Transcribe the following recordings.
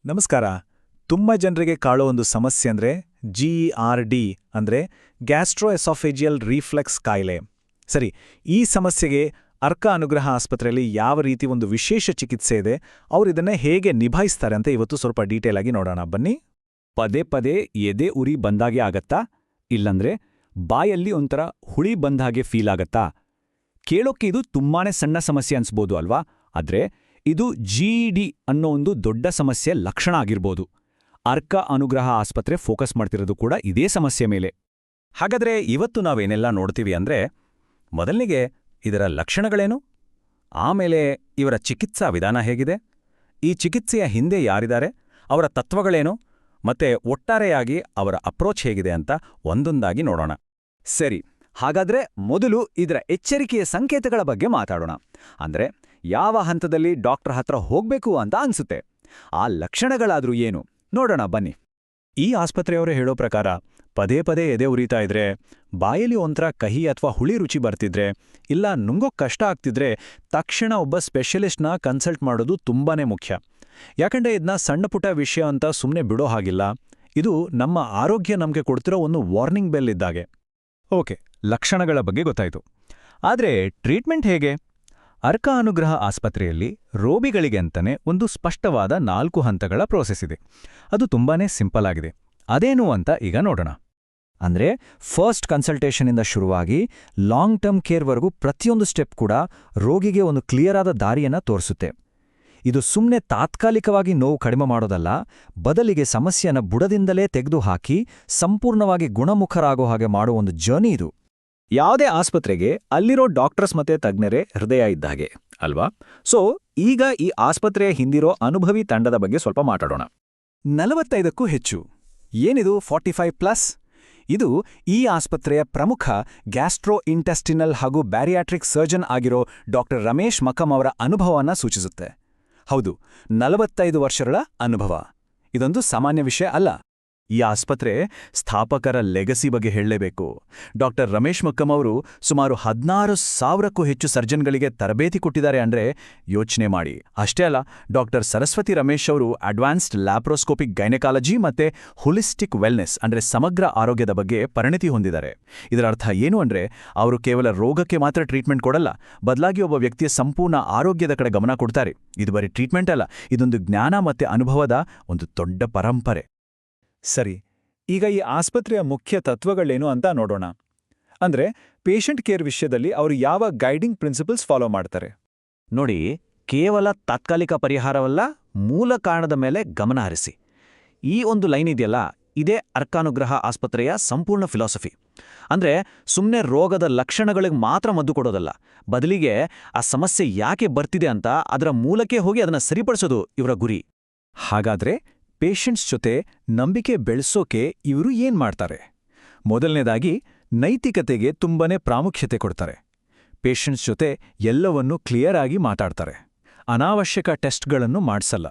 ನಮಸ್ಕಾರ. ತುಂಬ ಜನರಿಗೆ ಕಾಳೋ ಒಂದು ಸಮಸ್ಯೆ ಅಂದ್ರೆ GERD ಅಂದ್ರೆ ಗ್ಯಾಸ್ಟ್ರೋಎಸೋಫೇಜಿಯಲ್ ರಿಫ್ಲೆಕ್ಸ್ ಕಾಯಿಲೆ. ಸರಿ, ಈ ಸಮಸ್ಯೆಗೆ ಅರ್ಕ ಅನುಗ್ರಹ ಆಸ್ಪತ್ರೆಯಲ್ಲಿ ಯಾವ ರೀತಿ ಒಂದು ವಿಶೇಷ ಚಿಕಿತ್ಸೆ ಇದೆ, ಇದನ್ನ ಹೇಗೆ ನಿಭಾಯಿಸ್ತಾರೆ ಅಂತ ಇವತ್ತು ಸ್ವಲ್ಪ ಡೀಟೇಲ್ ಆಗಿ ನೋಡೋಣ ಬನ್ನಿ. ಪದೇ ಪದೇ ಎದೆ ಉರಿ ಬಂದಾಗೆ ಆಗತ್ತಾ? ಇಲ್ಲಂದ್ರೆ ಬಾಯಲ್ಲಿ ಒಂಥರ ಹುಳಿ ಬಂದಾಗೆ ಫೀಲ್ ಆಗತ್ತಾ? ಕೇಳೋಕ್ಕೆ ಇದು ತುಂಬಾನೇ ಸಣ್ಣ ಸಮಸ್ಯೆ ಅನ್ಸ್ಬೋದು ಅಲ್ವಾ? ಆದ್ರೆ ಇದು GED ಅನ್ನೋ ಒಂದು ದೊಡ್ಡ ಸಮಸ್ಯೆ ಲಕ್ಷಣ ಆಗಿರ್ಬೋದು. ಅರ್ಕ ಅನುಗ್ರಹ ಆಸ್ಪತ್ರೆ ಫೋಕಸ್ ಮಾಡ್ತಿರೋದು ಕೂಡ ಇದೇ ಸಮಸ್ಯೆ ಮೇಲೆ. ಹಾಗಾದ್ರೆ ಇವತ್ತು ನಾವೇನೆಲ್ಲ ನೋಡ್ತೀವಿ ಅಂದ್ರೆ, ಮೊದಲನಿಗೆ ಇದರ ಲಕ್ಷಣಗಳೇನು, ಆಮೇಲೆ ಇವರ ಚಿಕಿತ್ಸಾ ವಿಧಾನ ಹೇಗಿದೆ, ಈ ಚಿಕಿತ್ಸೆಯ ಹಿಂದೆ ಯಾರಿದ್ದಾರೆ, ಅವರ ತತ್ವಗಳೇನು, ಮತ್ತೆ ಒಟ್ಟಾರೆಯಾಗಿ ಅವರ ಅಪ್ರೋಚ್ ಹೇಗಿದೆ ಅಂತ ಒಂದೊಂದಾಗಿ ನೋಡೋಣ. ಸರಿ, ಹಾಗಾದ್ರೆ ಮೊದಲು ಇದರ ಎಚ್ಚರಿಕೆಯ ಸಂಕೇತಗಳ ಬಗ್ಗೆ ಮಾತಾಡೋಣ. ಅಂದ್ರೆ ಯಾವ ಹಂತದಲ್ಲಿ ಡಾಕ್ಟರ್ ಹತ್ರ ಹೋಗ್ಬೇಕು ಅಂತ ಅನ್ಸುತ್ತೆ, ಆ ಲಕ್ಷಣಗಳಾದ್ರೂ ಏನು ನೋಡೋಣ ಬನ್ನಿ. ಈ ಆಸ್ಪತ್ರೆಯವರೇ ಹೇಳೋ ಪ್ರಕಾರ ಪದೇ ಪದೇ ಎದೆ ಉರಿತಾ ಇದ್ರೆ, ಬಾಯಲ್ಲಿ ಒಂಥರ ಕಹಿ ಅಥವಾ ಹುಳಿ ರುಚಿ ಬರ್ತಿದ್ರೆ, ಇಲ್ಲ ನುಂಗೋಕ್ ಕಷ್ಟ ಆಗ್ತಿದ್ರೆ ತಕ್ಷಣ ಒಬ್ಬ ಸ್ಪೆಷಲಿಸ್ಟ್ನ ಕನ್ಸಲ್ಟ್ ಮಾಡೋದು ತುಂಬಾನೇ ಮುಖ್ಯ. ಯಾಕಂದ್ರೆ ಇದನ್ನ ಸಣ್ಣಪುಟ್ಟ ವಿಷಯ ಅಂತ ಸುಮ್ಮನೆ ಬಿಡೋ ಹಾಗಿಲ್ಲ. ಇದು ನಮ್ಮ ಆರೋಗ್ಯ ನಮಗೆ ಕೊಡ್ತಿರೋ ಒಂದು ವಾರ್ನಿಂಗ್ ಬೆಲ್ ಇದ್ದಾಗೆ. ಓಕೆ, ಲಕ್ಷಣಗಳ ಬಗ್ಗೆ ಗೊತ್ತಾಯ್ತು. ಆದ್ರೆ ಟ್ರೀಟ್ಮೆಂಟ್ ಹೇಗೆ? ಅರ್ಕ ಅನುಗ್ರಹ ಆಸ್ಪತ್ರೆಯಲ್ಲಿ ರೋಗಿಗಳಿಗೆ ಅಂತಾನೆ ಒಂದು ಸ್ಪಷ್ಟವಾದ 4 ಹಂತಗಳ ಪ್ರೋಸೆಸ್ ಇದೆ. ಅದು ತುಂಬಾನೇ ಸಿಂಪಲ್ ಆಗಿದೆ. ಅದೇನು ಅಂತ ಈಗ ನೋಡೋಣ. ಅಂದ್ರೆ ಫಸ್ಟ್ ಕನ್ಸಲ್ಟೇಷನಿಂದ ಶುರುವಾಗಿ ಲಾಂಗ್ ಟರ್ಮ್ ಕೇರ್ವರೆಗೂ ಪ್ರತಿಯೊಂದು ಸ್ಟೆಪ್ ಕೂಡ ರೋಗಿಗೆ ಒಂದು ಕ್ಲಿಯರ್ ಆದ ದಾರಿಯನ್ನ ತೋರಿಸುತ್ತೆ. ಇದು ಸುಮ್ಮನೆ ತಾತ್ಕಾಲಿಕವಾಗಿ ನೋವು ಕಡಿಮೆ ಮಾಡೋದಲ್ಲ, ಬದಲಿಗೆ ಸಮಸ್ಯೆನ ಬುಡದಿಂದಲೇ ತೆಗೆದುಹಾಕಿ ಸಂಪೂರ್ಣವಾಗಿ ಗುಣಮುಖರಾಗೋ ಹಾಗೆ ಮಾಡುವ ಒಂದು ಜರ್ನಿ ಇದು. ಯಾವುದೇ ಆಸ್ಪತ್ರೆಗೆ ಅಲ್ಲಿರೋ ಡಾಕ್ಟರ್ಸ್ ಮತ್ತೆ ತಜ್ಞರೇ ಹೃದಯ ಇದ್ದಾಗೆ ಅಲ್ವಾ? ಸೊ ಈಗ ಈ ಆಸ್ಪತ್ರೆಯ ಹಿಂದಿರೋ ಅನುಭವಿ ತಂಡದ ಬಗ್ಗೆ ಸ್ವಲ್ಪ ಮಾತಾಡೋಣ. 45ಕ್ಕೂ ಹೆಚ್ಚು, ಏನಿದು 45+? ಇದು ಈ ಆಸ್ಪತ್ರೆಯ ಪ್ರಮುಖ ಗ್ಯಾಸ್ಟ್ರೋ ಇಂಟೆಸ್ಟಿನಲ್ ಹಾಗೂ ಬ್ಯಾರಿಯಾಟ್ರಿಕ್ ಸರ್ಜನ್ ಆಗಿರೋ ಡಾಕ್ಟರ್ ರಮೇಶ್ ಮಕ್ಕಂ ಅವರ ಅನುಭವವನ್ನು ಸೂಚಿಸುತ್ತೆ. ಹೌದು, 45 ವರ್ಷಗಳ ಅನುಭವ. ಇದೊಂದು ಸಾಮಾನ್ಯ ವಿಷಯ ಅಲ್ಲ. ಈ ಆಸ್ಪತ್ರೆ ಸ್ಥಾಪಕರ ಲೆಗಸಿ ಬಗ್ಗೆ ಹೇಳಲೇಬೇಕು. ಡಾಕ್ಟರ್ ರಮೇಶ್ ಮಕ್ಕಂ ಅವರು ಸುಮಾರು 16,000ಕ್ಕೂ ಹೆಚ್ಚು ಸರ್ಜನ್ಗಳಿಗೆ ತರಬೇತಿ ಕೊಟ್ಟಿದ್ದಾರೆ ಅಂದ್ರೆ ಯೋಚನೆ ಮಾಡಿ. ಅಷ್ಟೇ ಅಲ್ಲ, ಡಾಕ್ಟರ್ ಸರಸ್ವತಿ ರಮೇಶ್ ಅವರು ಅಡ್ವಾನ್ಸ್ಡ್ ಲ್ಯಾಪ್ರೋಸ್ಕೋಪಿಕ್ ಗೈನಕಾಲಜಿ ಮತ್ತೆ ಹೋಲಿಸ್ಟಿಕ್ ವೆಲ್ನೆಸ್ ಅಂದ್ರೆ ಸಮಗ್ರ ಆರೋಗ್ಯದ ಬಗ್ಗೆ ಪರಿಣಿತಿ ಹೊಂದಿದ್ದಾರೆ. ಇದರ ಅರ್ಥ ಏನು ಅಂದ್ರೆ, ಅವರು ಕೇವಲ ರೋಗಕ್ಕೆ ಮಾತ್ರ ಟ್ರೀಟ್ಮೆಂಟ್ ಕೊಡಲ್ಲ, ಬದಲಾಗಿ ಒಬ್ಬ ವ್ಯಕ್ತಿಯ ಸಂಪೂರ್ಣ ಆರೋಗ್ಯದ ಕಡೆ ಗಮನ ಕೊಡ್ತಾರೆ. ಇದು ಬರೀ ಟ್ರೀಟ್ಮೆಂಟ್ ಅಲ್ಲ, ಇದೊಂದು ಜ್ಞಾನ ಮತ್ತೆ ಅನುಭವದ ಒಂದು ದೊಡ್ಡ ಪರಂಪರೆ. ಸರಿ, ಈಗ ಈ ಆಸ್ಪತ್ರೆಯ ಮುಖ್ಯ ತತ್ವಗಳೇನು ಅಂತ ನೋಡೋಣ. ಅಂದ್ರೆ ಪೇಷಂಟ್ ಕೇರ್ ವಿಷಯದಲ್ಲಿ ಅವರು ಯಾವ ಗೈಡಿಂಗ್ ಪ್ರಿನ್ಸಿಪಲ್ಸ್ ಫಾಲೋ ಮಾಡ್ತಾರೆ ನೋಡಿ. ಕೇವಲ ತಾತ್ಕಾಲಿಕ ಪರಿಹಾರವಲ್ಲ, ಮೂಲ ಕಾರಣದ ಮೇಲೆ ಗಮನ ಹರಿಸಿ. ಈ ಒಂದು ಲೈನ್ ಇದೆಯಲ್ಲ, ಇದೇ ಅರ್ಕಾನುಗ್ರಹ ಆಸ್ಪತ್ರೆಯ ಸಂಪೂರ್ಣ ಫಿಲಾಸಫಿ. ಅಂದ್ರೆ ಸುಮ್ಮನೆ ರೋಗದ ಲಕ್ಷಣಗಳಿಗೆ ಮಾತ್ರ ಮದ್ದು ಕೊಡೋದಲ್ಲ, ಬದಲಿಗೆ ಆ ಸಮಸ್ಯೆ ಯಾಕೆ ಬರ್ತಿದೆ ಅಂತ ಅದರ ಮೂಲಕ್ಕೆ ಹೋಗಿ ಅದನ್ನ ಸರಿಪಡಿಸೋದು ಇವರ ಗುರಿ. ಹಾಗಾದ್ರೆ ಪೇಷಂಟ್ಸ್ ಜೊತೆ ನಂಬಿಕೆ ಬೆಳೆಸೋಕೆ ಇವರು ಏನ್ ಮಾಡ್ತಾರೆ? ಮೊದಲನೇದಾಗಿ ನೈತಿಕತೆಗೆ ತುಂಬಾನೇ ಪ್ರಾಮುಖ್ಯತೆ ಕೊಡ್ತಾರೆ. ಪೇಷಂಟ್ಸ್ ಜೊತೆ ಎಲ್ಲವನ್ನೂ ಕ್ಲಿಯರ್ ಆಗಿ ಮಾತಾಡ್ತಾರೆ. ಅನಾವಶ್ಯಕ ಟೆಸ್ಟ್ಗಳನ್ನು ಮಾಡಿಸಲ್ಲ.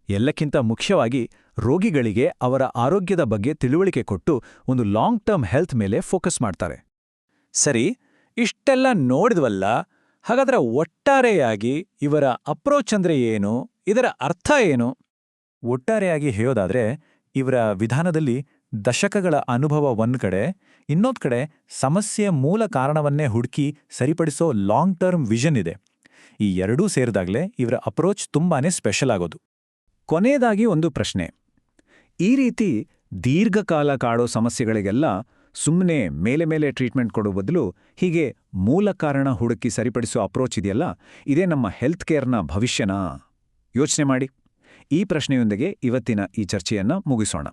ಎಲ್ಲಕ್ಕಿಂತ ಮುಖ್ಯವಾಗಿ ರೋಗಿಗಳಿಗೆ ಅವರ ಆರೋಗ್ಯದ ಬಗ್ಗೆ ತಿಳುವಳಿಕೆ ಕೊಟ್ಟು ಒಂದು ಲಾಂಗ್ ಟರ್ಮ್ ಹೆಲ್ತ್ ಮೇಲೆ ಫೋಕಸ್ ಮಾಡ್ತಾರೆ. ಸರಿ, ಇಷ್ಟೆಲ್ಲ ನೋಡಿದ್ವಲ್ಲ, ಹಾಗಾದ್ರೆ ಒಟ್ಟಾರೆಯಾಗಿ ಇವರ ಅಪ್ರೋಚ್ ಅಂದ್ರೆ ಏನು, ಇದರ ಅರ್ಥ ಏನು? ಒಟ್ಟಾರೆಯಾಗಿ ಹೇಳೋದಾದ್ರೆ, ಇವರ ವಿಧಾನದಲ್ಲಿ ದಶಕಗಳ ಅನುಭವ ಒಂದ್ ಕಡೆ, ಇನ್ನೊಂದ್ ಕಡೆ ಸಮಸ್ಯೆಯ ಮೂಲ ಕಾರಣವನ್ನೇ ಹುಡುಕಿ ಸರಿಪಡಿಸೋ ಲಾಂಗ್ ಟರ್ಮ್ ವಿಷನ್ ಇದೆ. ಈ ಎರಡೂ ಸೇರಿದಾಗಲೇ ಇವರ ಅಪ್ರೋಚ್ ತುಂಬಾನೇ ಸ್ಪೆಷಲ್ ಆಗೋದು. ಕೊನೆಯದಾಗಿ ಒಂದು ಪ್ರಶ್ನೆ. ಈ ರೀತಿ ದೀರ್ಘಕಾಲ ಕಾಡೋ ಸಮಸ್ಯೆಗಳಿಗೆಲ್ಲ ಸುಮ್ಮನೆ ಮೇಲೆ ಮೇಲೆ ಟ್ರೀಟ್ಮೆಂಟ್ ಕೊಡೋ ಬದಲು ಹೀಗೆ ಮೂಲ ಕಾರಣ ಹುಡುಕಿ ಸರಿಪಡಿಸೋ ಅಪ್ರೋಚ್ ಇದೆಯಲ್ಲ, ಇದೇ ನಮ್ಮ ಹೆಲ್ತ್ ಕೇರ್ನ ಭವಿಷ್ಯನಾ? ಯೋಚನೆ ಮಾಡಿ. ಈ ಪ್ರಶ್ನೆಯೊಂದಿಗೆ ಇವತ್ತಿನ ಈ ಚರ್ಚೆಯನ್ನ ಮುಗಿಸೋಣ.